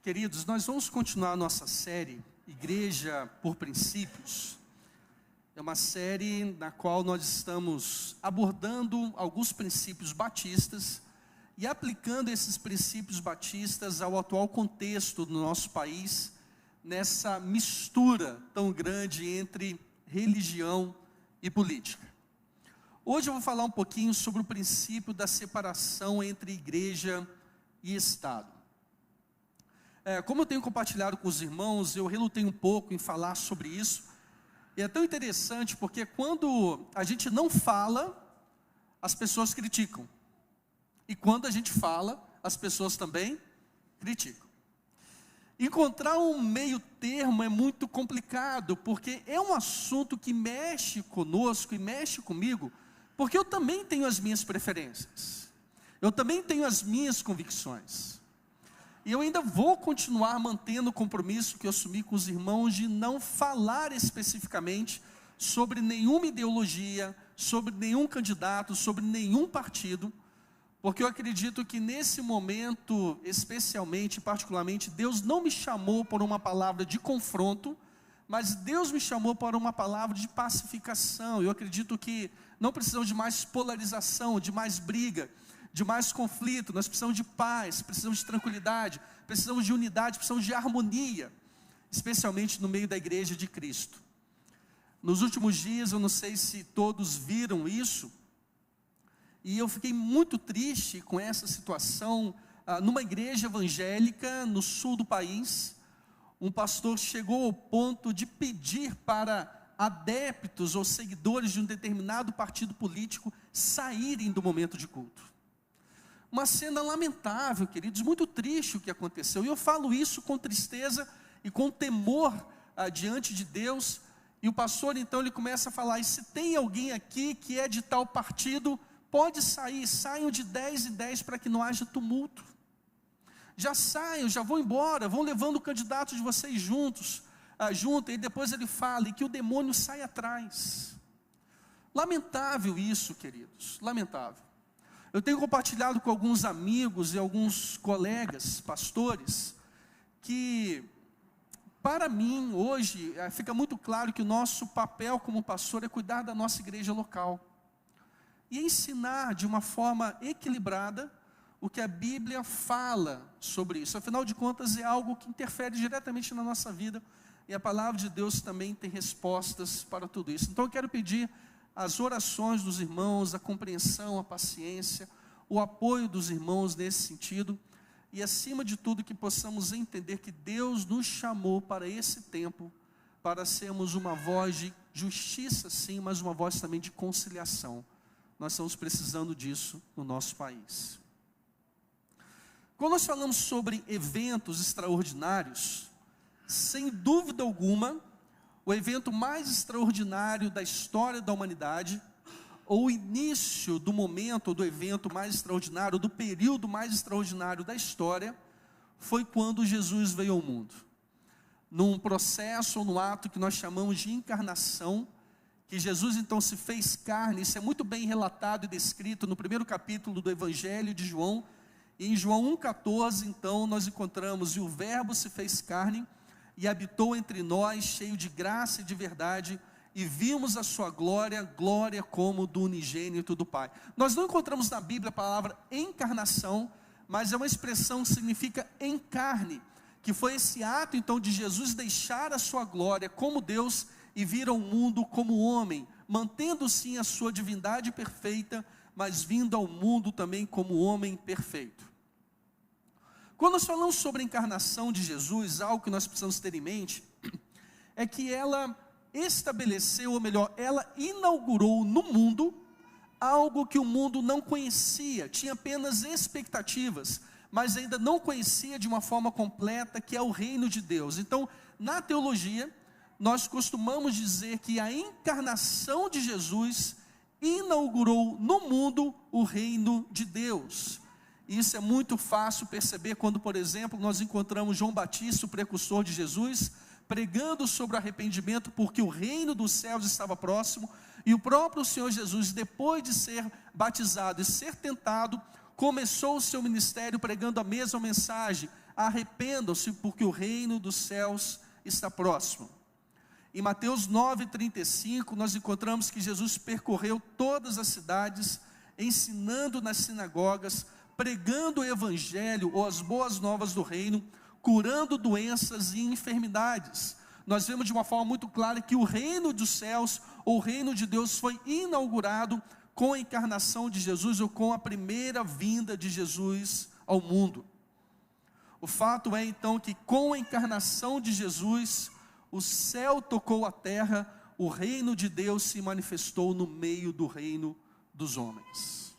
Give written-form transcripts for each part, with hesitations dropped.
Queridos, nós vamos continuar a nossa série Igreja por Princípios. É uma série na qual nós estamos abordando alguns princípios batistas e aplicando esses princípios batistas ao atual contexto do nosso país, nessa mistura tão grande entre religião e política. Hoje eu vou falar um pouquinho sobre o princípio da separação entre igreja e Estado. Como eu tenho compartilhado com os irmãos, eu relutei um pouco em falar sobre isso. E é tão interessante porque quando a gente não fala, as pessoas criticam. E quando a gente fala, as pessoas também criticam. Encontrar um meio termo é muito complicado, porque é um assunto que mexe conosco e mexe comigo, porque eu também tenho as minhas preferências. Eu também tenho as minhas convicções. E eu ainda vou continuar mantendo o compromisso que eu assumi com os irmãos de não falar especificamente sobre nenhuma ideologia, sobre nenhum candidato, sobre nenhum partido, porque eu acredito que nesse momento, especialmente, particularmente, Deus não me chamou por uma palavra de confronto, mas Deus me chamou para uma palavra de pacificação. Eu acredito que não precisamos de mais polarização, de mais briga, de mais conflito. Nós precisamos de paz, precisamos de tranquilidade, precisamos de unidade, precisamos de harmonia, especialmente no meio da igreja de Cristo. Nos últimos dias, eu não sei se todos viram isso, e eu fiquei muito triste com essa situação. Numa igreja evangélica no sul do país, um pastor chegou ao ponto de pedir para adeptos ou seguidores de um determinado partido político saírem do momento de culto. Uma cena lamentável, queridos, muito triste o que aconteceu. E eu falo isso com tristeza e com temor diante de Deus. E o pastor, então, ele começa a falar: e se tem alguém aqui que é de tal partido, pode sair, saiam de 10 em 10 para que não haja tumulto. Já saiam, já vão embora, vão levando o candidato de vocês juntos, e depois ele fala, e que o demônio sai atrás. Lamentável isso, queridos, lamentável. Eu tenho compartilhado com alguns amigos e alguns colegas, pastores, que para mim hoje fica muito claro que o nosso papel como pastor é cuidar da nossa igreja local. E ensinar de uma forma equilibrada o que a Bíblia fala sobre isso. Afinal de contas, é algo que interfere diretamente na nossa vida, e a palavra de Deus também tem respostas para tudo isso. Então eu quero pedir as orações dos irmãos, a compreensão, a paciência, o apoio dos irmãos nesse sentido, e acima de tudo que possamos entender que Deus nos chamou para esse tempo, para sermos uma voz de justiça sim, mas uma voz também de conciliação. Nós estamos precisando disso no nosso país. Quando nós falamos sobre eventos extraordinários, sem dúvida alguma, o evento mais extraordinário da história da humanidade, ou o início do momento, do evento mais extraordinário, do período mais extraordinário da história, foi quando Jesus veio ao mundo. Num processo, ou no ato que nós chamamos de encarnação, que Jesus então se fez carne. Isso é muito bem relatado e descrito no primeiro capítulo do Evangelho de João. E em João 1,14, então, nós encontramos: e o Verbo se fez carne, e habitou entre nós, cheio de graça e de verdade, e vimos a sua glória, glória como do unigênito do Pai. Nós não encontramos na Bíblia a palavra encarnação, mas é uma expressão que significa em carne, que foi esse ato então de Jesus deixar a sua glória como Deus e vir ao mundo como homem, mantendo sim a sua divindade perfeita, mas vindo ao mundo também como homem perfeito. Quando nós falamos sobre a encarnação de Jesus, algo que nós precisamos ter em mente, é que ela estabeleceu, ou melhor, ela inaugurou no mundo, algo que o mundo não conhecia, tinha apenas expectativas, mas ainda não conhecia de uma forma completa, que é o reino de Deus. Então, na teologia, nós costumamos dizer que a encarnação de Jesus inaugurou no mundo o reino de Deus. Isso é muito fácil perceber quando, por exemplo, nós encontramos João Batista, o precursor de Jesus, pregando sobre arrependimento, porque o reino dos céus estava próximo, e o próprio Senhor Jesus, depois de ser batizado e ser tentado, começou o seu ministério pregando a mesma mensagem: arrependam-se, porque o reino dos céus está próximo. Em Mateus 9,35, nós encontramos que Jesus percorreu todas as cidades, ensinando nas sinagogas, pregando o evangelho ou as boas novas do reino, curando doenças e enfermidades. Nós vemos de uma forma muito clara que o reino dos céus, ou o reino de Deus, foi inaugurado com a encarnação de Jesus, ou com a primeira vinda de Jesus ao mundo. O fato é então que com a encarnação de Jesus, o céu tocou a terra, o reino de Deus se manifestou no meio do reino dos homens.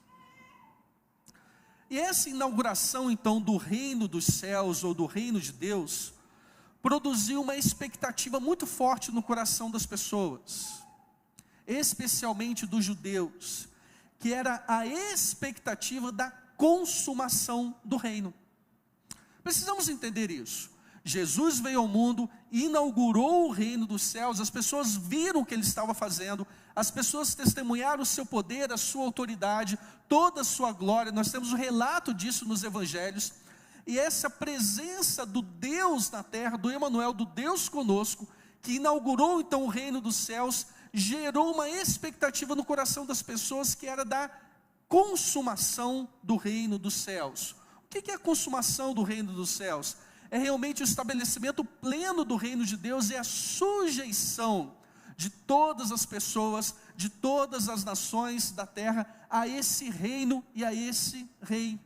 E essa inauguração então do reino dos céus, ou do reino de Deus, produziu uma expectativa muito forte no coração das pessoas, especialmente dos judeus, que era a expectativa da consumação do reino. Precisamos entender isso. Jesus veio ao mundo, inaugurou o reino dos céus, as pessoas viram o que ele estava fazendo, as pessoas testemunharam o seu poder, a sua autoridade, toda a sua glória. Nós temos um relato disso nos evangelhos. E essa presença do Deus na terra, do Emanuel, do Deus conosco, que inaugurou então o reino dos céus, gerou uma expectativa no coração das pessoas, que era da consumação do reino dos céus. O que é a consumação do reino dos céus? É realmente o estabelecimento pleno do reino de Deus, e a sujeição de todas as pessoas, de todas as nações da terra, a esse reino e a esse rei.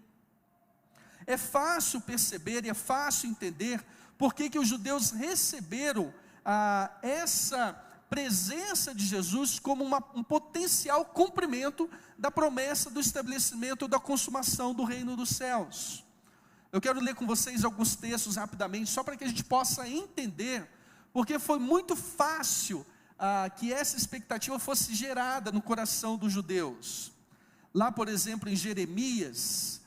É fácil perceber e é fácil entender por que os judeus receberam essa presença de Jesus como um potencial cumprimento da promessa do estabelecimento da consumação do reino dos céus. Eu quero ler com vocês alguns textos rapidamente, só para que a gente possa entender, porque foi muito fácil que essa expectativa fosse gerada no coração dos judeus. Lá, por exemplo, em Jeremias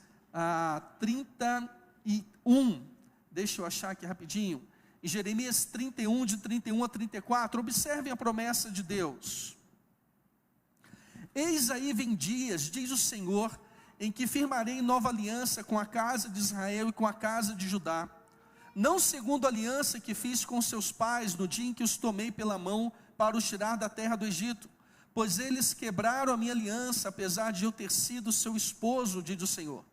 31, deixa eu achar aqui rapidinho, em Jeremias 31, de 31 a 34, observem a promessa de Deus. Eis aí vem dias, diz o Senhor, em que firmarei nova aliança com a casa de Israel e com a casa de Judá, não segundo a aliança que fiz com seus pais no dia em que os tomei pela mão para os tirar da terra do Egito, pois eles quebraram a minha aliança, apesar de eu ter sido seu esposo, diz o Senhor.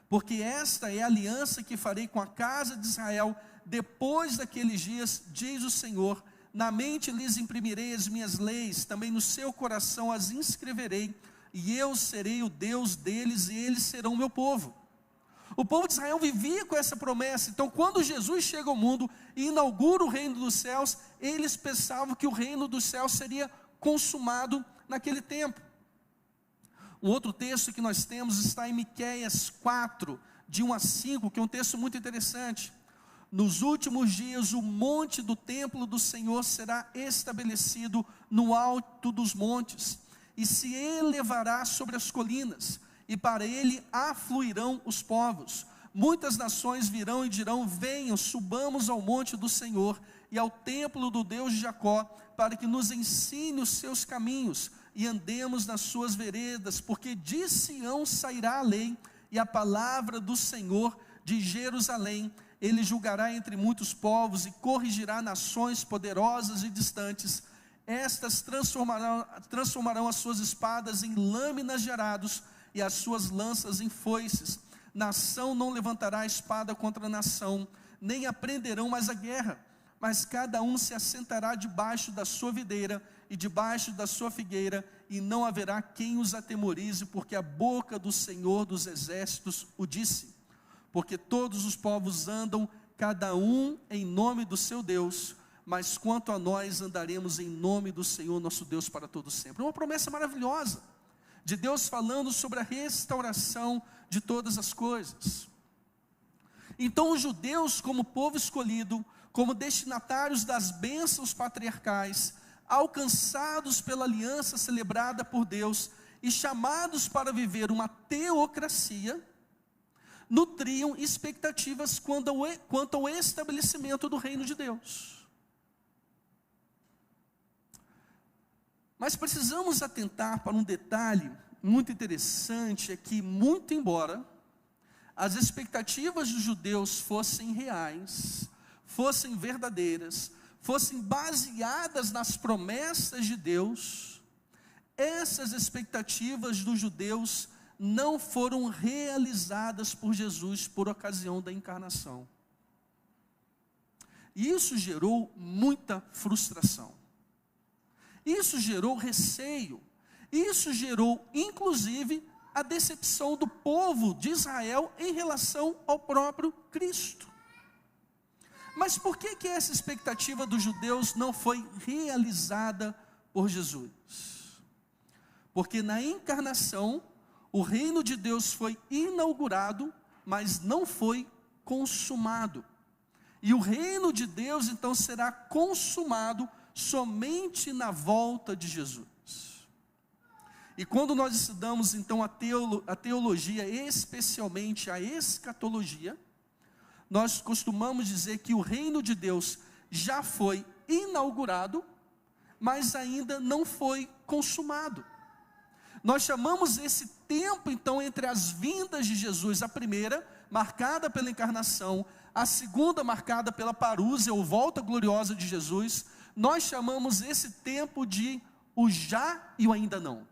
Porque esta é a aliança que farei com a casa de Israel depois daqueles dias, diz o Senhor. Na mente lhes imprimirei as minhas leis, também no seu coração as inscreverei, e eu serei o Deus deles, e eles serão o meu povo. O povo de Israel vivia com essa promessa. Então, quando Jesus chega ao mundo e inaugura o reino dos céus, eles pensavam que o reino dos céus seria consumado naquele tempo. Um outro texto que nós temos está em Miqueias 4, de 1 a 5, que é um texto muito interessante. Nos últimos dias, o monte do templo do Senhor será estabelecido no alto dos montes, e se elevará sobre as colinas, e para ele afluirão os povos. Muitas nações virão e dirão: venham, subamos ao monte do Senhor, e ao templo do Deus de Jacó, para que nos ensine os seus caminhos, e andemos nas suas veredas, porque de Sião sairá a lei, e a palavra do Senhor de Jerusalém. Ele julgará entre muitos povos, e corrigirá nações poderosas e distantes. Estas transformarão as suas espadas em lâminas de arados, e as suas lanças em foices. Nação não levantará a espada contra nação, nem aprenderão mais a guerra, mas cada um se assentará debaixo da sua videira e debaixo da sua figueira, e não haverá quem os atemorize, porque a boca do Senhor dos exércitos o disse. Porque todos os povos andam, cada um em nome do seu Deus, mas quanto a nós, andaremos em nome do Senhor nosso Deus para todo sempre. Uma promessa maravilhosa de Deus falando sobre a restauração de todas as coisas. Então os judeus, como povo escolhido, como destinatários das bênçãos patriarcais, alcançados pela aliança celebrada por Deus e chamados para viver uma teocracia, nutriam expectativas quanto ao estabelecimento do reino de Deus. Mas precisamos atentar para um detalhe muito interessante, é que, muito embora as expectativas dos judeus fossem reais, fossem verdadeiras, fossem baseadas nas promessas de Deus, essas expectativas dos judeus não foram realizadas por Jesus por ocasião da encarnação. E isso gerou muita frustração. Isso gerou receio. Isso gerou, inclusive, a decepção do povo de Israel em relação ao próprio Cristo. Mas por que essa expectativa dos judeus não foi realizada por Jesus? Porque na encarnação, o reino de Deus foi inaugurado, mas não foi consumado. E o reino de Deus então será consumado somente na volta de Jesus. E quando nós estudamos então a teologia, especialmente a escatologia, nós costumamos dizer que o reino de Deus já foi inaugurado, mas ainda não foi consumado. Nós chamamos esse tempo então entre as vindas de Jesus, a primeira marcada pela encarnação, a segunda marcada pela parúzia ou volta gloriosa de Jesus, nós chamamos esse tempo de o já e o ainda não.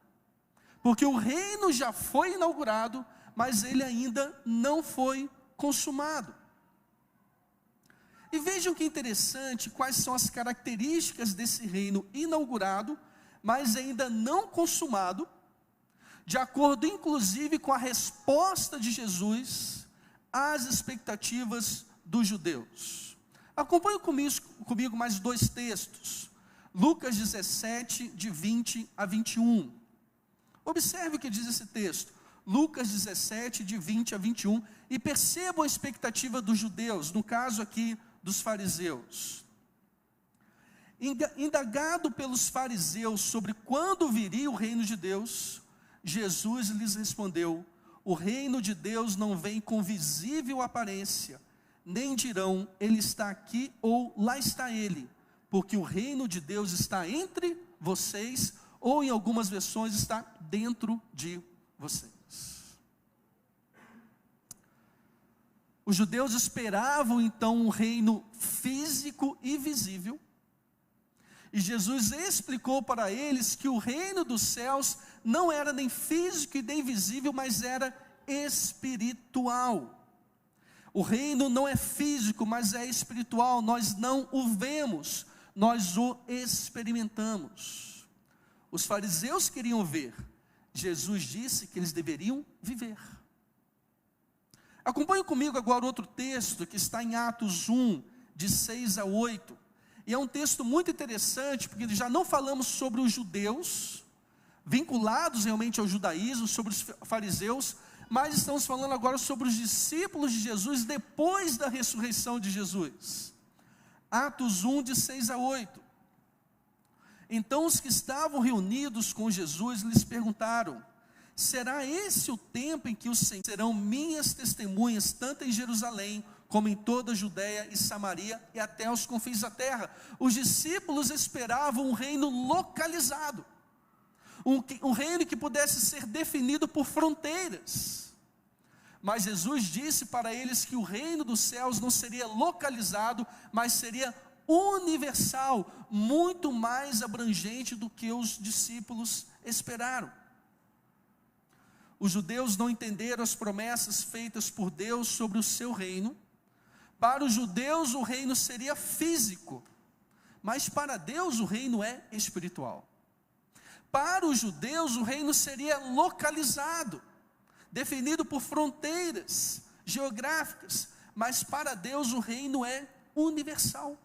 Porque o reino já foi inaugurado, mas ele ainda não foi consumado. E vejam que interessante, quais são as características desse reino inaugurado, mas ainda não consumado, de acordo inclusive com a resposta de Jesus às expectativas dos judeus. Acompanhe comigo mais dois textos. Lucas 17, de 20 a 21. Observe o que diz esse texto. Lucas 17, de 20 a 21. E percebam a expectativa dos judeus, no caso aqui dos fariseus. Indagado pelos fariseus sobre quando viria o reino de Deus, Jesus lhes respondeu: o reino de Deus não vem com visível aparência, nem dirão, ele está aqui ou lá está ele, porque o reino de Deus está entre vocês, ou em algumas versões está dentro de vocês. Os judeus esperavam então um reino físico e visível, e Jesus explicou para eles que o reino dos céus não era nem físico e nem visível, mas era espiritual. O reino não é físico, mas é espiritual. Nós não o vemos, nós o experimentamos. Os fariseus queriam ver, Jesus disse que eles deveriam viver. Acompanhe comigo agora outro texto que está em Atos 1, de 6 a 8. E é um texto muito interessante, porque já não falamos sobre os judeus, vinculados realmente ao judaísmo, sobre os fariseus, mas estamos falando agora sobre os discípulos de Jesus depois da ressurreição de Jesus. Atos 1, de 6 a 8. Então os que estavam reunidos com Jesus lhes perguntaram: será esse o tempo em que os Senhores serão minhas testemunhas, tanto em Jerusalém, como em toda a Judeia e Samaria, e até aos confins da terra? Os discípulos esperavam um reino localizado, um reino que pudesse ser definido por fronteiras. Mas Jesus disse para eles que o reino dos céus não seria localizado, mas seria universal, muito mais abrangente do que os discípulos esperaram. Os judeus não entenderam as promessas feitas por Deus sobre o seu reino. Para os judeus o reino seria físico, mas para Deus o reino é espiritual. Para os judeus o reino seria localizado, definido por fronteiras geográficas, mas para Deus o reino é universal.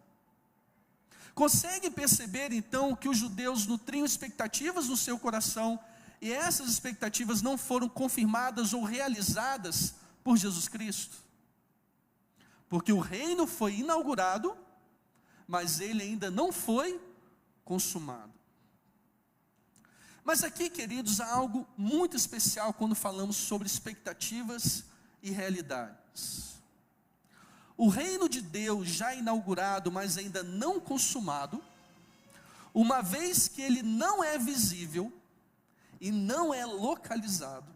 Consegue perceber então que os judeus nutriam expectativas no seu coração, e essas expectativas não foram confirmadas ou realizadas por Jesus Cristo? Porque o reino foi inaugurado, mas ele ainda não foi consumado. Mas aqui, queridos, há algo muito especial quando falamos sobre expectativas e realidades. O reino de Deus já inaugurado, mas ainda não consumado, uma vez que ele não é visível e não é localizado,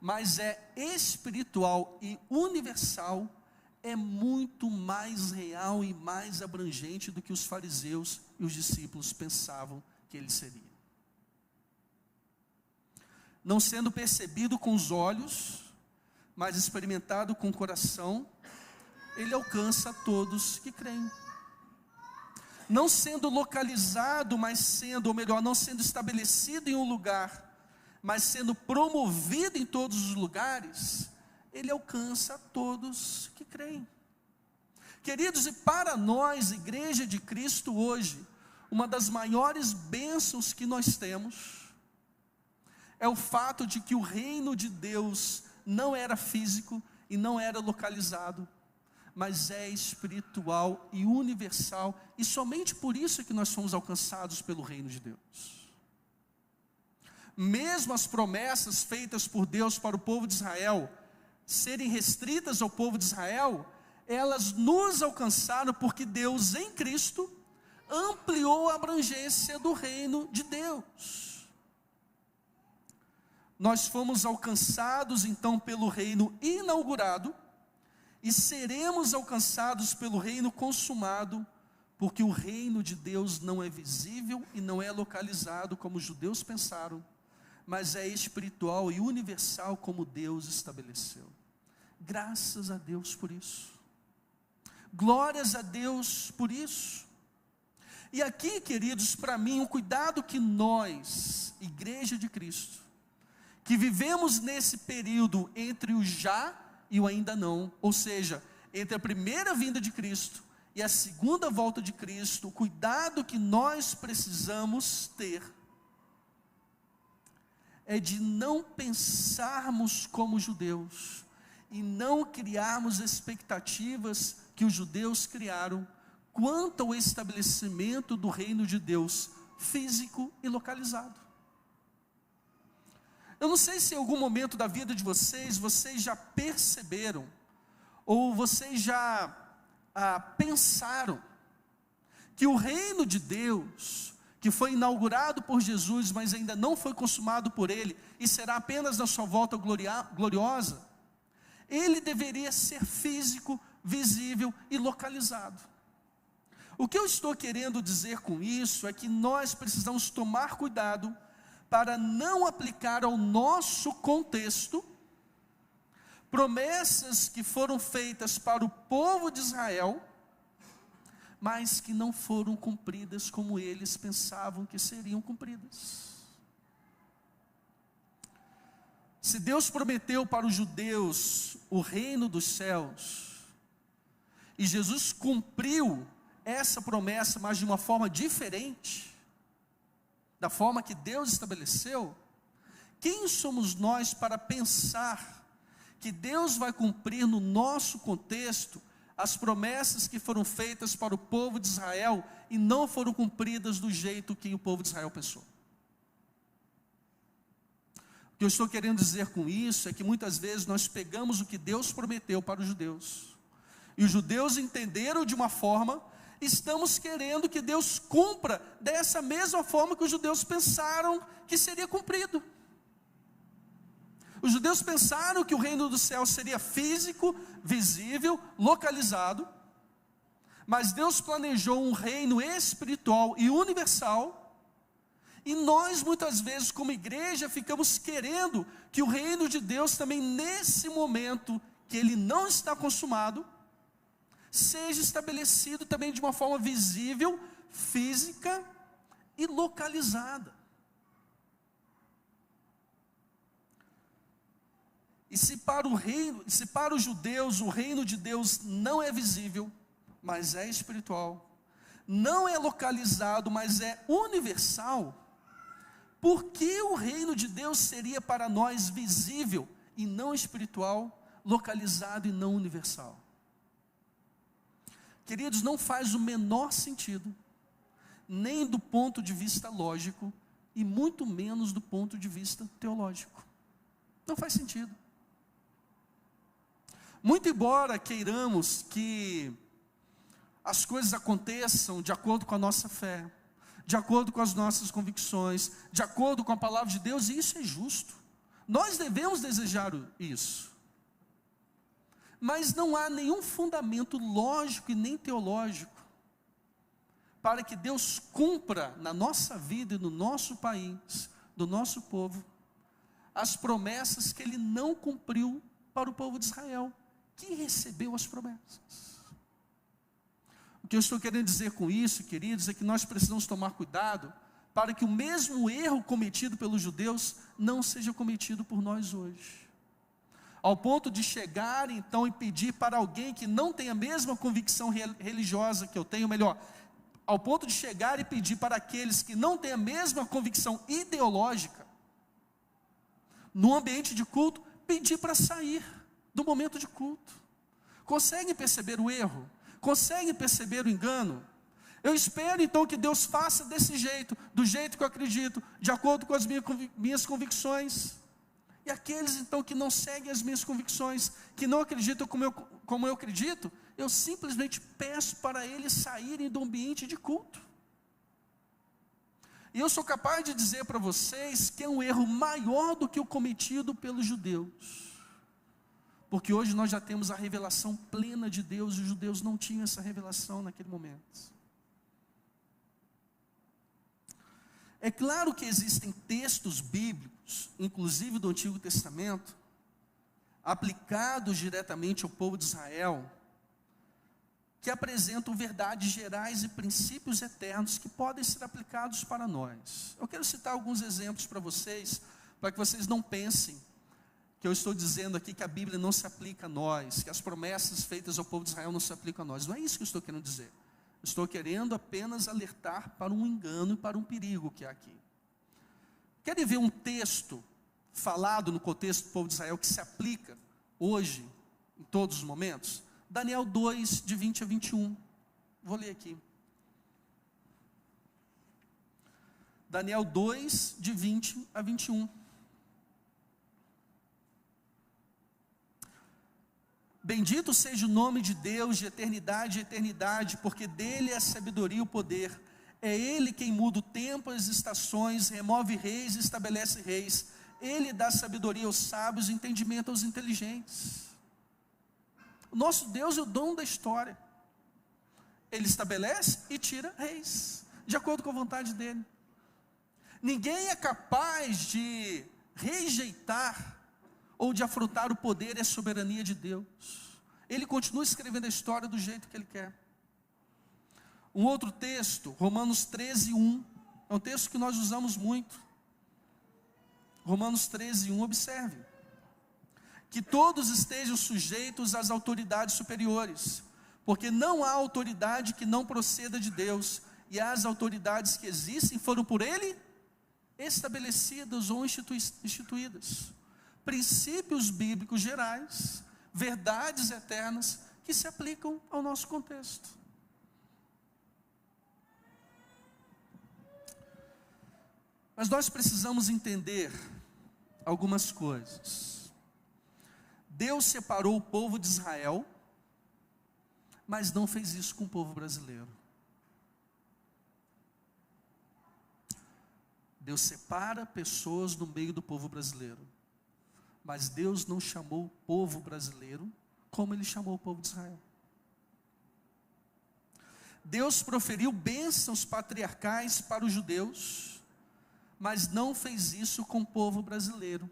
mas é espiritual e universal, é muito mais real e mais abrangente do que os fariseus e os discípulos pensavam que ele seria. Não sendo percebido com os olhos, mas experimentado com o coração, ele alcança todos que creem. Não sendo localizado, mas sendo, ou melhor, não sendo estabelecido em um lugar, mas sendo promovido em todos os lugares, ele alcança todos que creem. Queridos, e para nós, Igreja de Cristo hoje, uma das maiores bênçãos que nós temos, é o fato de que o reino de Deus não era físico e não era localizado, mas é espiritual e universal, e somente por isso é que nós fomos alcançados pelo reino de Deus. Mesmo as promessas feitas por Deus para o povo de Israel, serem restritas ao povo de Israel, elas nos alcançaram porque Deus em Cristo ampliou a abrangência do reino de Deus. Nós fomos alcançados então pelo reino inaugurado, e seremos alcançados pelo reino consumado, porque o reino de Deus não é visível e não é localizado como os judeus pensaram, mas é espiritual e universal como Deus estabeleceu. Graças a Deus por isso. Glórias a Deus por isso. E aqui, queridos, para mim, o cuidado que nós, Igreja de Cristo, que vivemos nesse período entre o já e o ainda não, ou seja, entre a primeira vinda de Cristo e a segunda volta de Cristo, o cuidado que nós precisamos ter é de não pensarmos como judeus e não criarmos expectativas que os judeus criaram quanto ao estabelecimento do reino de Deus físico e localizado. Eu não sei se em algum momento da vida de vocês já perceberam, ou vocês já pensaram, que o reino de Deus, que foi inaugurado por Jesus, mas ainda não foi consumado por Ele, e será apenas na sua volta gloriosa, ele deveria ser físico, visível e localizado. O que eu estou querendo dizer com isso é que nós precisamos tomar cuidado para não aplicar ao nosso contexto promessas que foram feitas para o povo de Israel, mas que não foram cumpridas como eles pensavam que seriam cumpridas. Se Deus prometeu para os judeus o reino dos céus, e Jesus cumpriu essa promessa, mas de uma forma diferente da forma que Deus estabeleceu, quem somos nós para pensar que Deus vai cumprir no nosso contexto as promessas que foram feitas para o povo de Israel e não foram cumpridas do jeito que o povo de Israel pensou? O que eu estou querendo dizer com isso é que muitas vezes nós pegamos o que Deus prometeu para os judeus, e os judeus entenderam de uma forma, estamos querendo que Deus cumpra dessa mesma forma que os judeus pensaram que seria cumprido. Os judeus pensaram que o reino do céu seria físico, visível, localizado, mas Deus planejou um reino espiritual e universal, e nós muitas vezes como igreja ficamos querendo que o reino de Deus também nesse momento que ele não está consumado, seja estabelecido também de uma forma visível, física e localizada. E se para os judeus o reino de Deus não é visível, mas é espiritual, não é localizado, mas é universal, por que o reino de Deus seria para nós visível e não espiritual, localizado e não universal? Queridos, não faz o menor sentido, nem do ponto de vista lógico, e muito menos do ponto de vista teológico. Não faz sentido. Muito embora queiramos que as coisas aconteçam de acordo com a nossa fé, de acordo com as nossas convicções, de acordo com a palavra de Deus, e isso é justo. Nós devemos desejar isso. Mas não há nenhum fundamento lógico e nem teológico para que Deus cumpra na nossa vida e no nosso país, do nosso povo, as promessas que Ele não cumpriu para o povo de Israel, que recebeu as promessas. O que eu estou querendo dizer com isso, queridos, é que nós precisamos tomar cuidado para que o mesmo erro cometido pelos judeus não seja cometido por nós hoje. Ao ponto de chegar então e pedir para alguém que não tem a mesma convicção religiosa que eu tenho, melhor, ao ponto de chegar e pedir para aqueles que não têm a mesma convicção ideológica, no ambiente de culto, pedir para sair do momento de culto. Conseguem perceber o erro? Conseguem perceber o engano? Eu espero então que Deus faça desse jeito, do jeito que eu acredito, de acordo com as minhas convicções. E aqueles então que não seguem as minhas convicções, que não acreditam como eu acredito, eu simplesmente peço para eles saírem do ambiente de culto. E eu sou capaz de dizer para vocês que é um erro maior do que o cometido pelos judeus. Porque hoje nós já temos a revelação plena de Deus, e os judeus não tinham essa revelação naquele momento. É claro que existem textos bíblicos, inclusive do Antigo Testamento, aplicados diretamente ao povo de Israel, que apresentam verdades gerais e princípios eternos que podem ser aplicados para nós. Eu quero citar alguns exemplos para vocês, para que vocês não pensem que eu estou dizendo aqui que a Bíblia não se aplica a nós, que as promessas feitas ao povo de Israel não se aplicam a nós. Não é isso que eu estou querendo dizer. Estou querendo apenas alertar para um engano e para um perigo que há aqui. Querem ver um texto falado no contexto do povo de Israel que se aplica hoje, em todos os momentos? Daniel 2, de 20 a 21. Vou ler aqui. Daniel 2, de 20 a 21. Bendito seja o nome de Deus de eternidade a eternidade, porque dele é a sabedoria e o poder. É ele quem muda o tempo e as estações, remove reis e estabelece reis. Ele dá sabedoria aos sábios e entendimento aos inteligentes. O nosso Deus é o dono da história. Ele estabelece e tira reis, de acordo com a vontade dele. Ninguém é capaz de rejeitar ou de afrontar o poder e a soberania de Deus. Ele continua escrevendo a história do jeito que ele quer. Um outro texto, Romanos 13, 1, é um texto que nós usamos muito. Romanos 13, 1, observe. Que todos estejam sujeitos às autoridades superiores, porque não há autoridade que não proceda de Deus, e as autoridades que existem foram por Ele estabelecidas ou instituídas. Princípios bíblicos gerais, verdades eternas, que se aplicam ao nosso contexto. Mas nós precisamos entender algumas coisas. Deus separou o povo de Israel, mas não fez isso com o povo brasileiro. Deus separa pessoas no meio do povo brasileiro, mas Deus não chamou o povo brasileiro como Ele chamou o povo de Israel. Deus proferiu bênçãos patriarcais para os judeus, mas não fez isso com o povo brasileiro.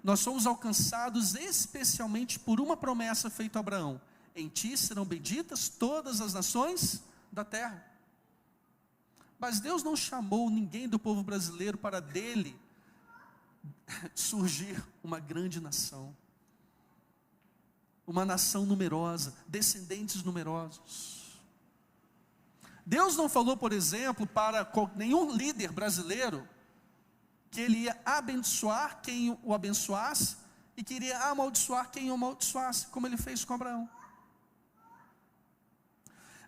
Nós somos alcançados especialmente por uma promessa feita a Abraão: em ti serão benditas todas as nações da terra. Mas Deus não chamou ninguém do povo brasileiro para dele surgir uma grande nação, uma nação numerosa, descendentes numerosos. Deus não falou, por exemplo, para nenhum líder brasileiro que ele ia abençoar quem o abençoasse e queria amaldiçoar quem o amaldiçoasse, como ele fez com Abraão.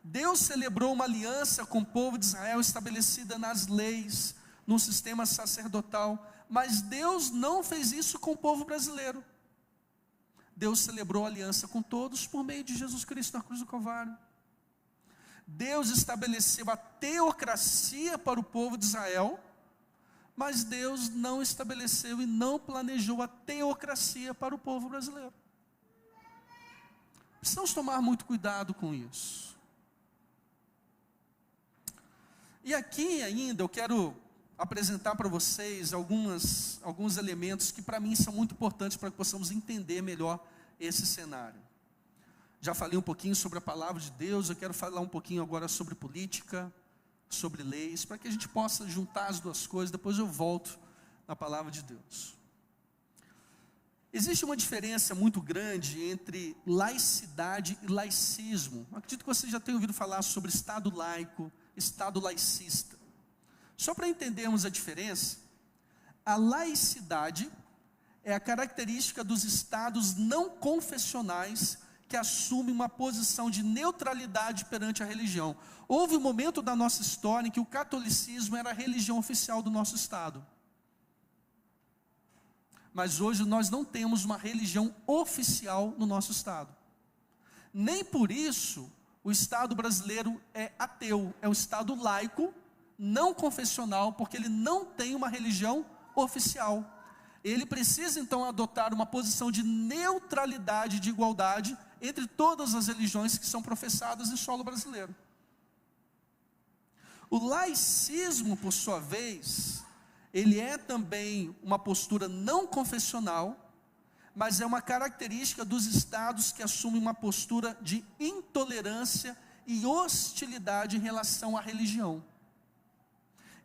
Deus celebrou uma aliança com o povo de Israel estabelecida nas leis, no sistema sacerdotal, mas Deus não fez isso com o povo brasileiro. Deus celebrou a aliança com todos por meio de Jesus Cristo na cruz do Calvário. Deus estabeleceu a teocracia para o povo de Israel, mas Deus não estabeleceu e não planejou a teocracia para o povo brasileiro. Precisamos tomar muito cuidado com isso. E aqui ainda eu quero apresentar para vocês alguns elementos que para mim são muito importantes para que possamos entender melhor esse cenário. Já falei um pouquinho sobre a palavra de Deus, eu quero falar um pouquinho agora sobre política, sobre leis, para que a gente possa juntar as duas coisas, depois eu volto na palavra de Deus. Existe uma diferença muito grande entre laicidade e laicismo. Acredito que você já tenha ouvido falar sobre Estado laico, Estado laicista. Só para entendermos a diferença, a laicidade é a característica dos estados não confessionais que assumem uma posição de neutralidade perante a religião. Houve um momento da nossa história em que o catolicismo era a religião oficial do nosso estado. Mas hoje nós não temos uma religião oficial no nosso estado. Nem por isso o estado brasileiro é ateu, é um estado laico, não confessional, porque ele não tem uma religião oficial. Ele precisa então adotar uma posição de neutralidade, de igualdade, entre todas as religiões que são professadas em solo brasileiro. O laicismo, por sua vez, ele é também uma postura não confessional, mas é uma característica dos estados que assumem uma postura de intolerância e hostilidade em relação à religião.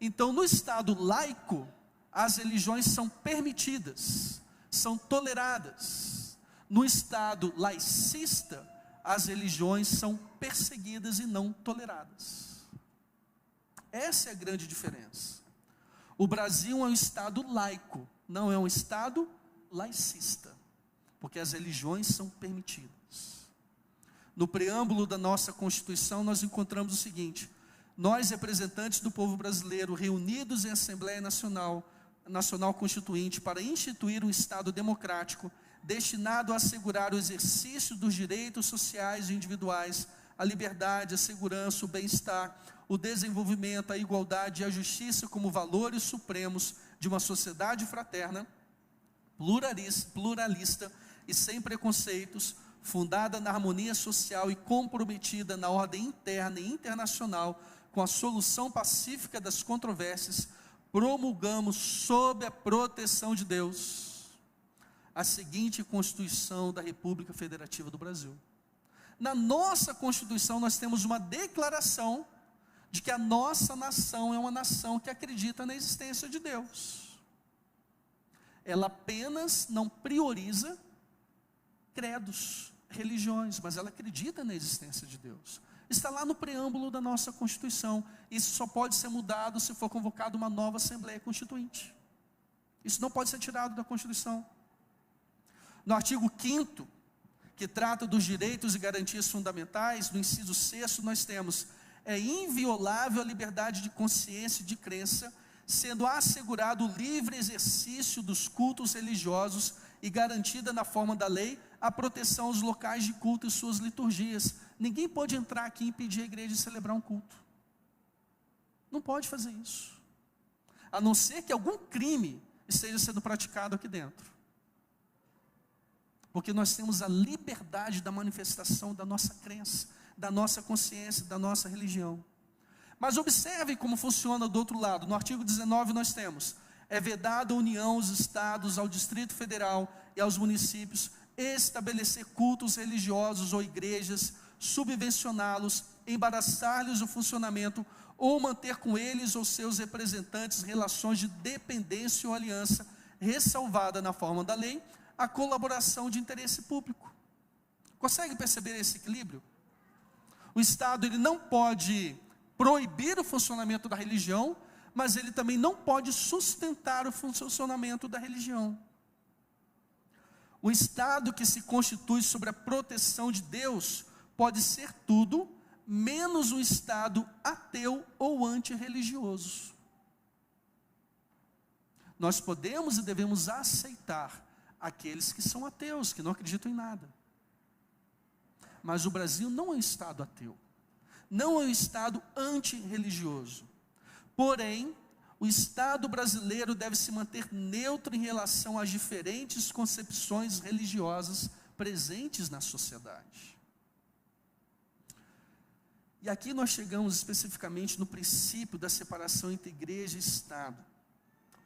Então, no estado laico, as religiões são permitidas, são toleradas. No estado laicista, as religiões são perseguidas e não toleradas. Essa é a grande diferença. O Brasil é um estado laico, não é um estado laicista, porque as religiões são permitidas. No preâmbulo da nossa Constituição, nós encontramos o seguinte: nós, representantes do povo brasileiro, reunidos em Assembleia Nacional Constituinte, para instituir um Estado democrático, destinado a assegurar o exercício dos direitos sociais e individuais, a liberdade, a segurança, o bem-estar, o desenvolvimento, a igualdade e a justiça como valores supremos de uma sociedade fraterna, pluralista e sem preconceitos, fundada na harmonia social e comprometida na ordem interna e internacional com a solução pacífica das controvérsias, promulgamos sob a proteção de Deus a seguinte Constituição da República Federativa do Brasil. Na nossa Constituição nós temos uma declaração de que a nossa nação é uma nação que acredita na existência de Deus. Ela apenas não prioriza credos, religiões, mas ela acredita na existência de Deus. Está lá no preâmbulo da nossa Constituição. Isso só pode ser mudado se for convocada uma nova Assembleia Constituinte. Isso não pode ser tirado da Constituição. No artigo 5º, que trata dos direitos e garantias fundamentais, no inciso 6º, nós temos: é inviolável a liberdade de consciência e de crença, sendo assegurado o livre exercício dos cultos religiosos e garantida na forma da lei a proteção aos locais de culto e suas liturgias. Ninguém pode entrar aqui e impedir a igreja de celebrar um culto. Não pode fazer isso, a não ser que algum crime esteja sendo praticado aqui dentro. Porque nós temos a liberdade da manifestação da nossa crença, da nossa consciência, da nossa religião. Mas observe como funciona do outro lado. No artigo 19 nós temos: é vedada a União, aos estados, ao Distrito Federal e aos municípios estabelecer cultos religiosos ou igrejas, subvencioná-los, embaraçar-lhes o funcionamento ou manter com eles ou seus representantes relações de dependência ou aliança, ressalvada na forma da lei a colaboração de interesse público. Consegue perceber esse equilíbrio? O Estado ele não pode proibir o funcionamento da religião, mas ele também não pode sustentar o funcionamento da religião. O Estado que se constitui sobre a proteção de Deus pode ser tudo, menos um Estado ateu ou antirreligioso. Nós podemos e devemos aceitar aqueles que são ateus, que não acreditam em nada. Mas o Brasil não é um Estado ateu, não é um Estado antirreligioso. Porém, o Estado brasileiro deve se manter neutro em relação às diferentes concepções religiosas presentes na sociedade. E aqui nós chegamos especificamente no princípio da separação entre igreja e Estado.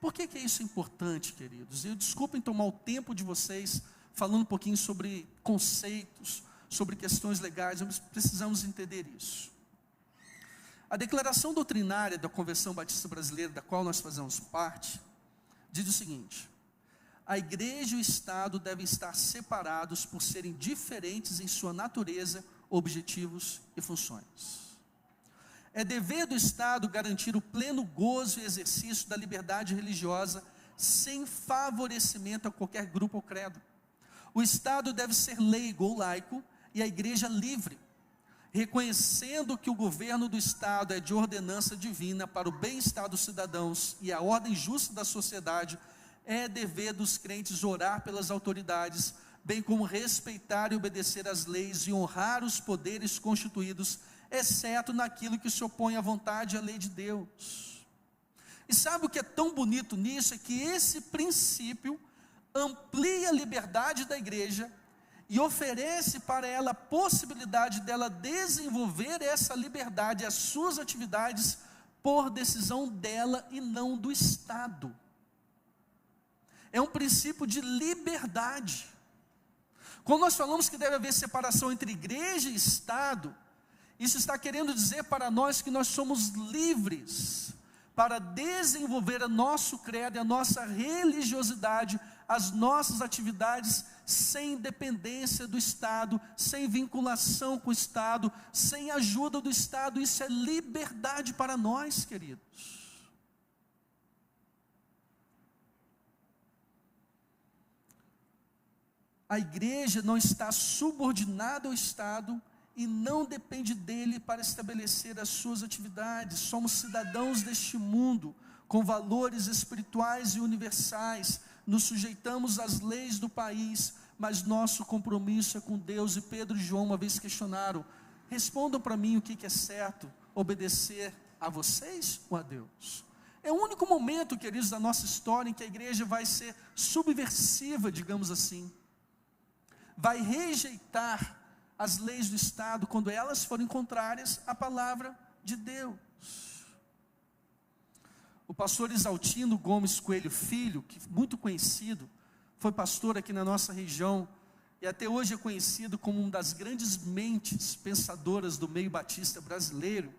Por que é isso importante, queridos? Desculpem tomar o tempo de vocês falando um pouquinho sobre conceitos, sobre questões legais, nós precisamos entender isso. A declaração doutrinária da Convenção Batista Brasileira, da qual nós fazemos parte, diz o seguinte: a igreja e o Estado devem estar separados por serem diferentes em sua natureza, objetivos e funções. É dever do Estado garantir o pleno gozo e exercício da liberdade religiosa, sem favorecimento a qualquer grupo ou credo. O Estado deve ser leigo ou laico e a igreja livre, reconhecendo que o governo do Estado é de ordenança divina para o bem-estar dos cidadãos e a ordem justa da sociedade. É dever dos crentes orar pelas autoridades, bem como respeitar e obedecer às leis e honrar os poderes constituídos, exceto naquilo que se opõe à vontade e à lei de Deus. E sabe o que é tão bonito nisso? É que esse princípio amplia a liberdade da igreja e oferece para ela a possibilidade dela desenvolver essa liberdade, as suas atividades, por decisão dela e não do Estado. É um princípio de liberdade. Quando nós falamos que deve haver separação entre igreja e Estado, isso está querendo dizer para nós que nós somos livres para desenvolver o nosso credo e a nossa religiosidade, as nossas atividades, sem dependência do Estado, sem vinculação com o Estado, sem ajuda do Estado. Isso é liberdade para nós, queridos. A igreja não está subordinada ao Estado e não depende dele para estabelecer as suas atividades. Somos cidadãos deste mundo, com valores espirituais e universais, nos sujeitamos às leis do país, mas nosso compromisso é com Deus. E Pedro e João uma vez questionaram: respondam para mim o que é certo, obedecer a vocês ou a Deus? É o único momento, queridos, da nossa história em que a igreja vai ser subversiva, digamos assim, vai rejeitar as leis do Estado quando elas forem contrárias à palavra de Deus. O pastor Isaltino Gomes Coelho Filho, que muito conhecido, foi pastor aqui na nossa região, e até hoje é conhecido como uma das grandes mentes pensadoras do meio batista brasileiro.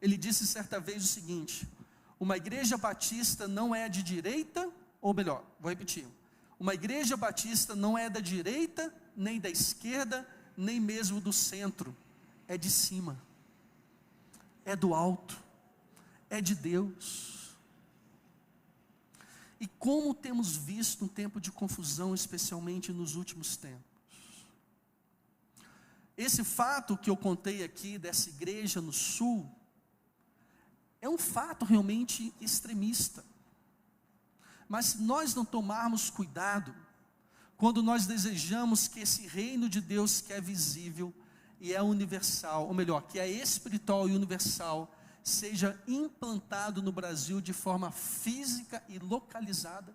Ele disse certa vez o seguinte: uma igreja batista não é de direita, ou melhor, vou repetir, uma igreja batista não é da direita, nem da esquerda, nem mesmo do centro, é de cima, é do alto, é de Deus. E como temos visto um tempo de confusão, especialmente nos últimos tempos. Esse fato que eu contei aqui, dessa igreja no sul, é um fato realmente extremista. Mas se nós não tomarmos cuidado, quando nós desejamos que esse reino de Deus, que é visível e é universal, ou melhor, que é espiritual e universal, seja implantado no Brasil de forma física e localizada,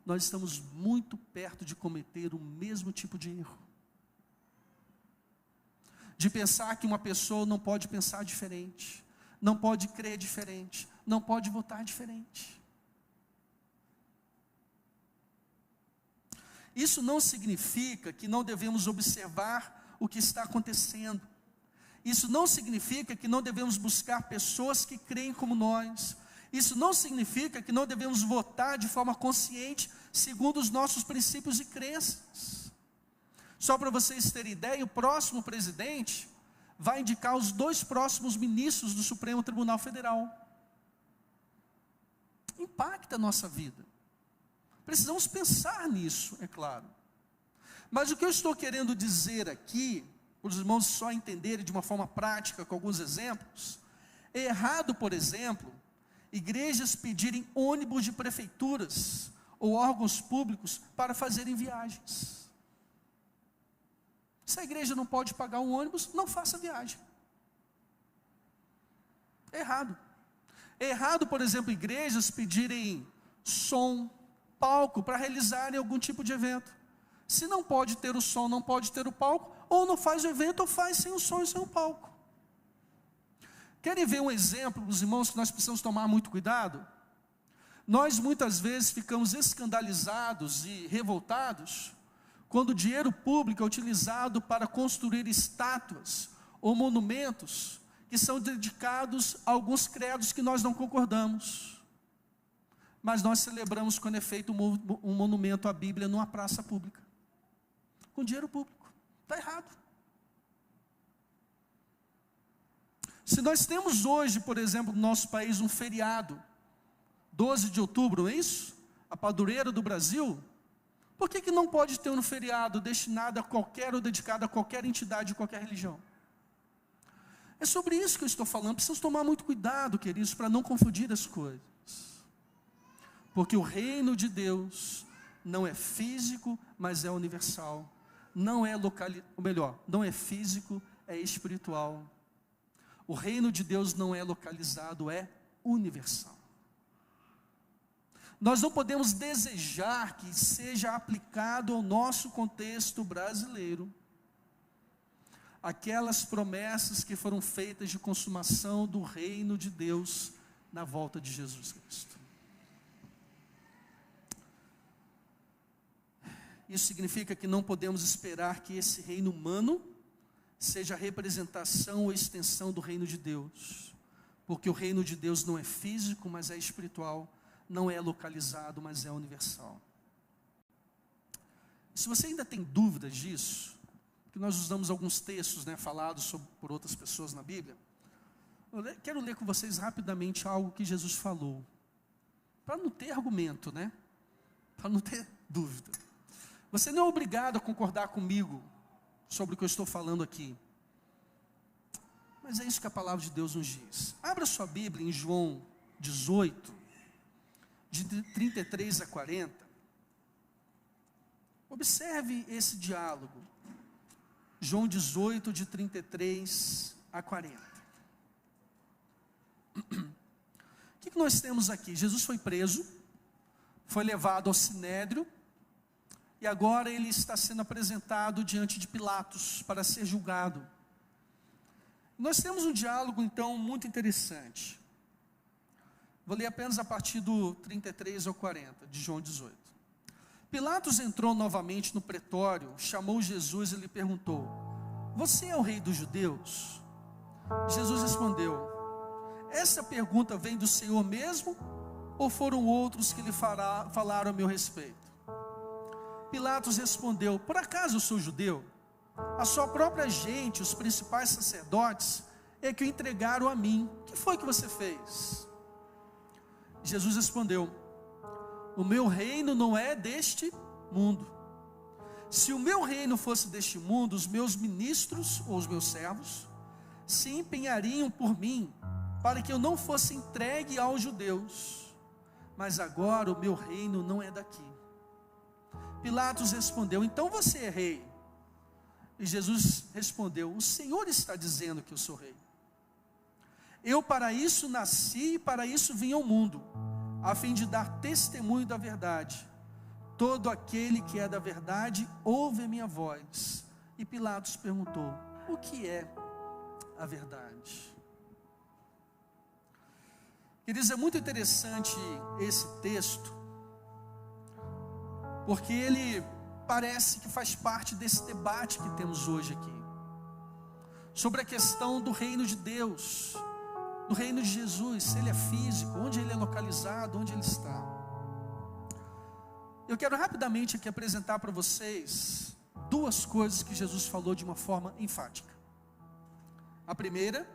nós estamos muito perto de cometer o mesmo tipo de erro. De pensar que uma pessoa não pode pensar diferente, não pode crer diferente, não pode votar diferente. Isso não significa que não devemos observar o que está acontecendo. Isso não significa que não devemos buscar pessoas que creem como nós. Isso não significa que não devemos votar de forma consciente, segundo os nossos princípios e crenças. Só para vocês terem ideia, o próximo presidente vai indicar os 2 próximos ministros do Supremo Tribunal Federal. Impacta a nossa vida. Precisamos pensar nisso, é claro. Mas o que eu estou querendo dizer aqui, para os irmãos só entenderem de uma forma prática, com alguns exemplos, é errado, por exemplo, igrejas pedirem ônibus de prefeituras ou órgãos públicos para fazerem viagens. Se a igreja não pode pagar um ônibus, não faça viagem. É errado. É errado, por exemplo, igrejas pedirem som, palco para realizarem algum tipo de evento. Se não pode ter o som, não pode ter o palco, ou não faz o evento, ou faz sem o som e sem o palco. Querem ver um exemplo, os irmãos, que nós precisamos tomar muito cuidado? Nós muitas vezes ficamos escandalizados e revoltados quando o dinheiro público é utilizado para construir estátuas ou monumentos que são dedicados a alguns credos que nós não concordamos. Mas nós celebramos quando é feito um monumento à Bíblia numa praça pública, com dinheiro público. Está errado. Se nós temos hoje, por exemplo, no nosso país um feriado, 12 de outubro, não é isso? A padroeira do Brasil. Por que não pode ter um feriado destinado a qualquer ou dedicado a qualquer entidade de qualquer religião? É sobre isso que eu estou falando. Precisamos tomar muito cuidado, queridos, para não confundir as coisas. Porque o reino de Deus não é físico, mas é universal. Não é não é físico, é espiritual. O reino de Deus não é localizado, é universal. Nós não podemos desejar que seja aplicado ao nosso contexto brasileiro aquelas promessas que foram feitas de consumação do reino de Deus na volta de Jesus Cristo. Isso significa que não podemos esperar que esse reino humano seja a representação ou extensão do reino de Deus, porque o reino de Deus não é físico, mas é espiritual, não é localizado, mas é universal. Se você ainda tem dúvidas disso, que nós usamos alguns textos, falados por outras pessoas na Bíblia, eu quero ler com vocês rapidamente algo que Jesus falou, para não ter argumento, para não ter dúvida. Você não é obrigado a concordar comigo sobre o que eu estou falando aqui, mas é isso que a palavra de Deus nos diz. Abra sua Bíblia em João 18, de 33 a 40. Observe esse diálogo. João 18, de 33 a 40. O que nós temos aqui? Jesus foi preso, foi levado ao Sinédrio, e agora ele está sendo apresentado diante de Pilatos para ser julgado. Nós temos um diálogo então muito interessante. Vou ler apenas a partir do 33 ao 40, de João 18. Pilatos entrou novamente no pretório, chamou Jesus e lhe perguntou: você é o rei dos judeus? Jesus respondeu: essa pergunta vem do Senhor mesmo, ou foram outros que lhe falaram a meu respeito? Pilatos respondeu: por acaso eu sou judeu? A sua própria gente, os principais sacerdotes, é que o entregaram a mim. O que foi que você fez? Jesus respondeu: o meu reino não é deste mundo. Se o meu reino fosse deste mundo, os meus ministros ou os meus servos se empenhariam por mim, para que eu não fosse entregue aos judeus. Mas agora o meu reino não é daqui. Pilatos respondeu: então você é rei? E Jesus respondeu: o Senhor está dizendo que eu sou rei. Eu para isso nasci e para isso vim ao mundo, a fim de dar testemunho da verdade. Todo aquele que é da verdade ouve a minha voz. E Pilatos perguntou: o que é a verdade? Queridos, é muito interessante esse texto, porque ele parece que faz parte desse debate que temos hoje aqui, sobre a questão do reino de Deus, do reino de Jesus, se ele é físico, onde ele é localizado, onde ele está. Eu quero rapidamente aqui apresentar para vocês duas coisas que Jesus falou de uma forma enfática. A primeira: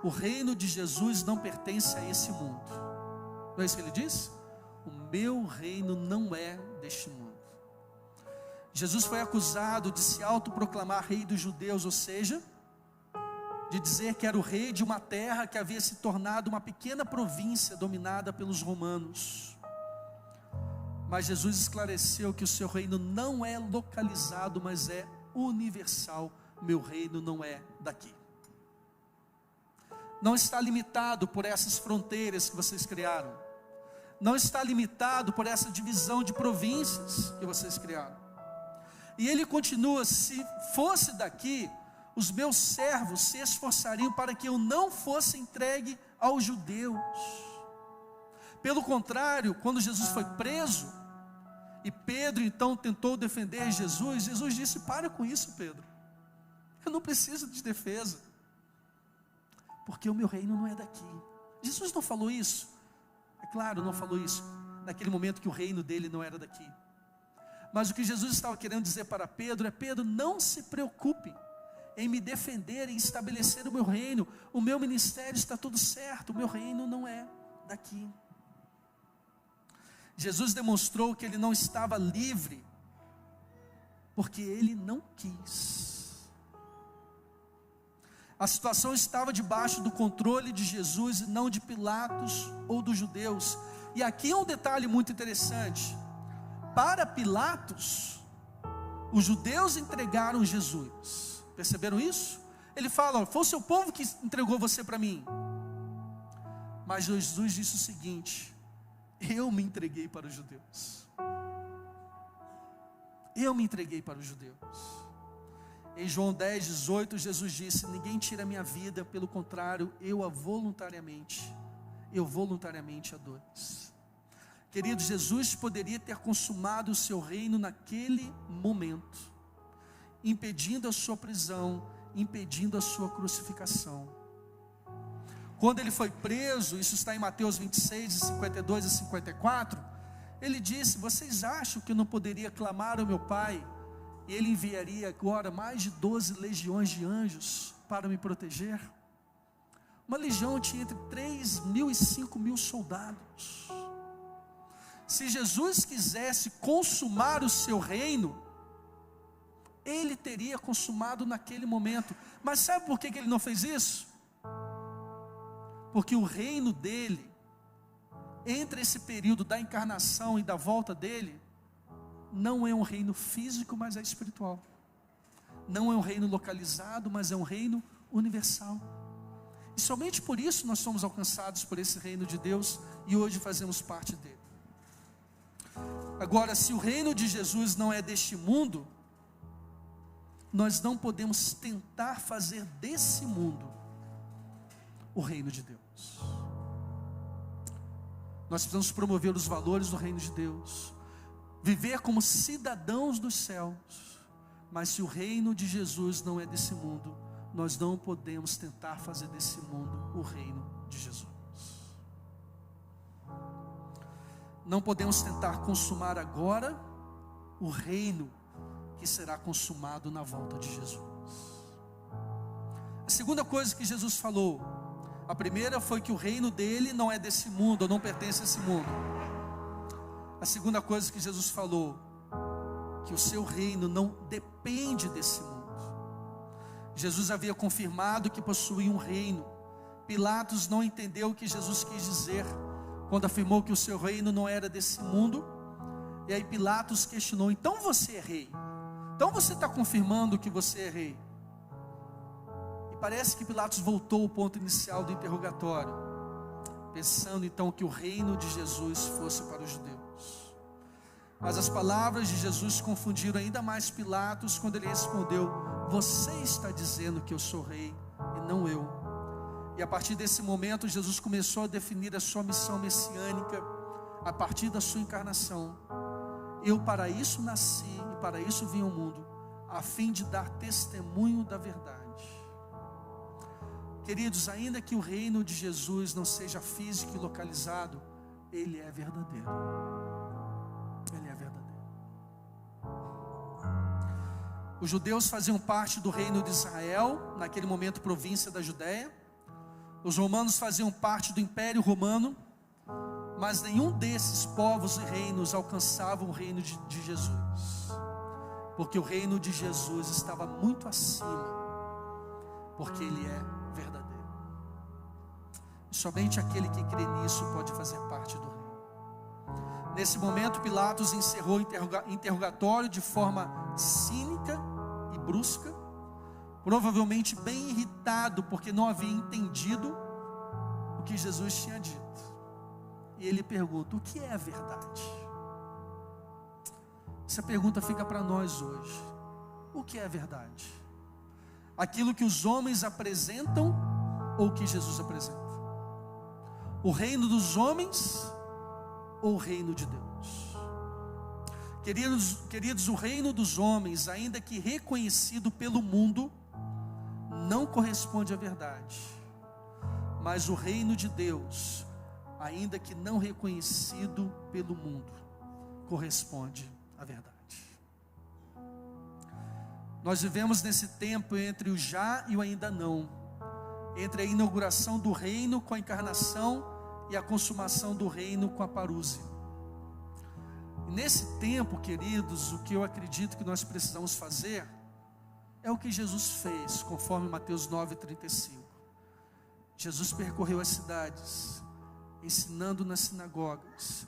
o reino de Jesus não pertence a esse mundo. Não é isso que ele diz? O meu reino não é deste mundo. Jesus foi acusado de se autoproclamar rei dos judeus, ou seja, de dizer que era o rei de uma terra que havia se tornado uma pequena província dominada pelos romanos. Mas Jesus esclareceu que o seu reino não é localizado, mas é universal. Meu reino não é daqui. não está limitado por essas fronteiras que vocês criaram. Não está limitado por essa divisão de províncias que vocês criaram. E ele continua: se fosse daqui, os meus servos se esforçariam para que eu não fosse entregue aos judeus. Pelo contrário, quando Jesus foi preso, e Pedro então tentou defender Jesus, Jesus disse: para com isso, Pedro, eu não preciso de defesa, porque o meu reino não é daqui. Jesus não falou isso? É claro, não falou isso naquele momento que o reino dele não era daqui. Mas o que Jesus estava querendo dizer para Pedro é: Pedro, não se preocupe em me defender, em estabelecer o meu reino. O meu ministério está tudo certo, o meu reino não é daqui. Jesus demonstrou que ele não estava livre, porque ele não quis. A situação estava debaixo do controle de Jesus e não de Pilatos ou dos judeus. E aqui é um detalhe muito interessante. Para Pilatos, os judeus entregaram Jesus. Perceberam isso? Ele fala: foi o seu povo que entregou você para mim. Mas Jesus disse o seguinte: eu me entreguei para os judeus. Eu me entreguei para os judeus. Em João 10, 18, Jesus disse: ninguém tira a minha vida, pelo contrário, eu voluntariamente a dou. Querido, Jesus poderia ter consumado o seu reino naquele momento, impedindo a sua prisão, impedindo a sua crucificação. Quando ele foi preso, isso está em Mateus 26, 52 a 54, ele disse: vocês acham que eu não poderia clamar ao meu Pai, e ele enviaria agora mais de 12 legiões de anjos para me proteger? Uma legião tinha entre 3.000 e 5.000 soldados. Se Jesus quisesse consumar o seu reino, ele teria consumado naquele momento. Mas sabe por que ele não fez isso? Porque o reino dele, entre esse período da encarnação e da volta dele, não é um reino físico, mas é espiritual. Não é um reino localizado, mas é um reino universal. E somente por isso nós somos alcançados por esse reino de Deus e hoje fazemos parte dele. Agora, se o reino de Jesus não é deste mundo, nós não podemos tentar fazer desse mundo o reino de Deus. Nós precisamos promover os valores do reino de Deus, viver como cidadãos dos céus. Mas se o reino de Jesus não é desse mundo, nós não podemos tentar fazer desse mundo o reino de Jesus. Não podemos tentar consumar agora o reino que será consumado na volta de Jesus. A segunda coisa que Jesus falou, a primeira foi que o reino dele não é desse mundo, ou não pertence a esse mundo. A segunda coisa que Jesus falou, que o seu reino não depende desse mundo. Jesus havia confirmado que possuía um reino. Pilatos não entendeu o que Jesus quis dizer quando afirmou que o seu reino não era desse mundo. E aí Pilatos questionou: então você é rei? Então você está confirmando que você é rei? E parece que Pilatos voltou ao ponto inicial do interrogatório, pensando então que o reino de Jesus fosse para os judeus. Mas as palavras de Jesus confundiram ainda mais Pilatos quando ele respondeu: você está dizendo que eu sou rei e não eu. E a partir desse momento Jesus começou a definir a sua missão messiânica a partir da sua encarnação. Eu para isso nasci e para isso vim ao mundo, a fim de dar testemunho da verdade. Queridos, ainda que o reino de Jesus não seja físico e localizado, ele é verdadeiro. Ele é verdadeiro. Os judeus faziam parte do reino de Israel, naquele momento província da Judéia. Os romanos faziam parte do Império Romano, mas nenhum desses povos e reinos alcançava o reino de Jesus, porque o reino de Jesus estava muito acima, porque ele é verdadeiro. E somente aquele que crê nisso pode fazer parte do reino. Nesse momento Pilatos encerrou o interrogatório de forma cínica e brusca, provavelmente bem irritado, porque não havia entendido que Jesus tinha dito. E ele pergunta: o que é a verdade? Essa pergunta fica para nós hoje. O que é a verdade? Aquilo que os homens apresentam ou o que Jesus apresenta? O reino dos homens ou o reino de Deus? Queridos, o reino dos homens, ainda que reconhecido pelo mundo, não corresponde à verdade. Mas o reino de Deus, ainda que não reconhecido pelo mundo, corresponde à verdade. Nós vivemos nesse tempo entre o já e o ainda não, entre a inauguração do reino com a encarnação e a consumação do reino com a parúzia. E nesse tempo, queridos, o que eu acredito que nós precisamos fazer é o que Jesus fez, conforme Mateus 9,35. Jesus percorreu as cidades, ensinando nas sinagogas,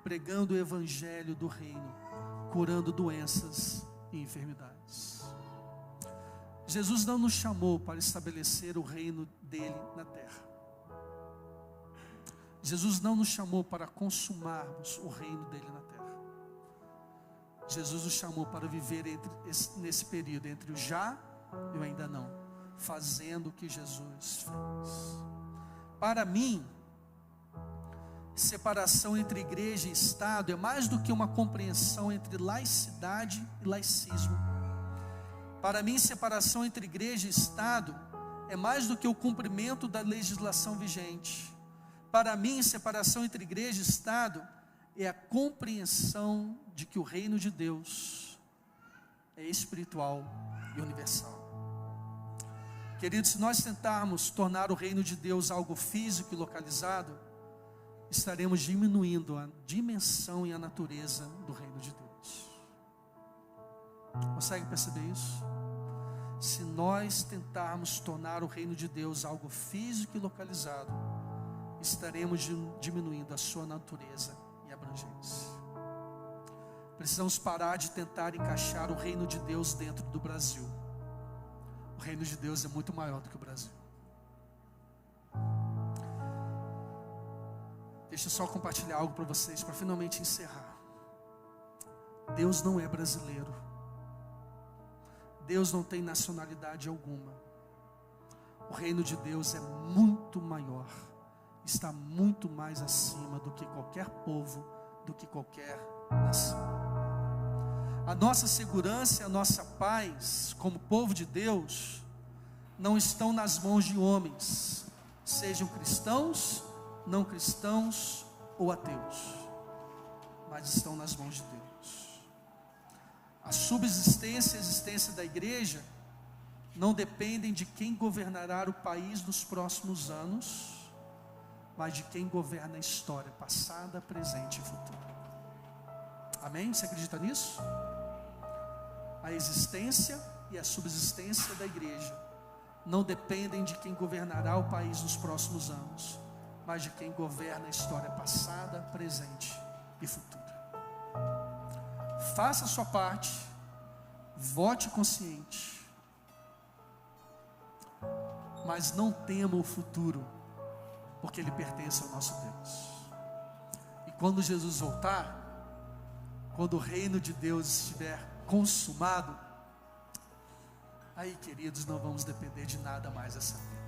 pregando o evangelho do reino, curando doenças e enfermidades. Jesus não nos chamou para estabelecer o reino dele na terra. Jesus não nos chamou para consumarmos o reino dele na terra. Jesus nos chamou para viver nesse período entre o já e o ainda não, fazendo o que Jesus fez. Para mim, separação entre igreja e Estado é mais do que uma compreensão entre laicidade e laicismo. Para mim, separação entre igreja e Estado é mais do que o cumprimento da legislação vigente. Para mim, separação entre igreja e Estado é a compreensão de que o reino de Deus é espiritual e universal. Queridos, se nós tentarmos tornar o reino de Deus algo físico e localizado, estaremos diminuindo a dimensão e a natureza do reino de Deus. Consegue perceber isso? Se nós tentarmos tornar o reino de Deus algo físico e localizado, estaremos diminuindo a sua natureza e abrangência. Precisamos parar de tentar encaixar o reino de Deus dentro do Brasil. O reino de Deus é muito maior do que o Brasil. Deixa eu só compartilhar algo para vocês, para finalmente encerrar. Deus não é brasileiro. Deus não tem nacionalidade alguma. O reino de Deus é muito maior, está muito mais acima do que qualquer povo, do que qualquer nação. A nossa segurança e a nossa paz, como povo de Deus, não estão nas mãos de homens, sejam cristãos, não cristãos ou ateus, mas estão nas mãos de Deus. A subsistência e a existência da igreja não dependem de quem governará o país nos próximos anos, mas de quem governa a história passada, presente e futura. Amém? Você acredita nisso? A existência e a subsistência da igreja não dependem de quem governará o país nos próximos anos, mas de quem governa a história passada, presente e futura. Faça a sua parte, vote consciente, mas não tema o futuro, porque ele pertence ao nosso Deus. E quando Jesus voltar, quando o reino de Deus estiver consumado, aí, queridos, não vamos depender de nada mais dessa vida.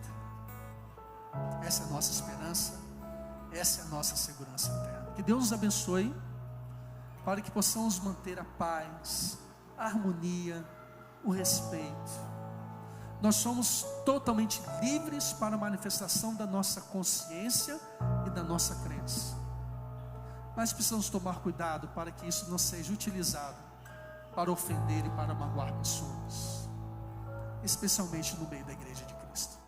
Essa é a nossa esperança, essa é a nossa segurança eterna. Que Deus nos abençoe, para que possamos manter a paz, a harmonia, o respeito. Nós somos totalmente livres para a manifestação da nossa consciência e da nossa crença. Mas precisamos tomar cuidado para que isso não seja utilizado para ofender e para magoar pessoas, especialmente no meio da igreja de Cristo.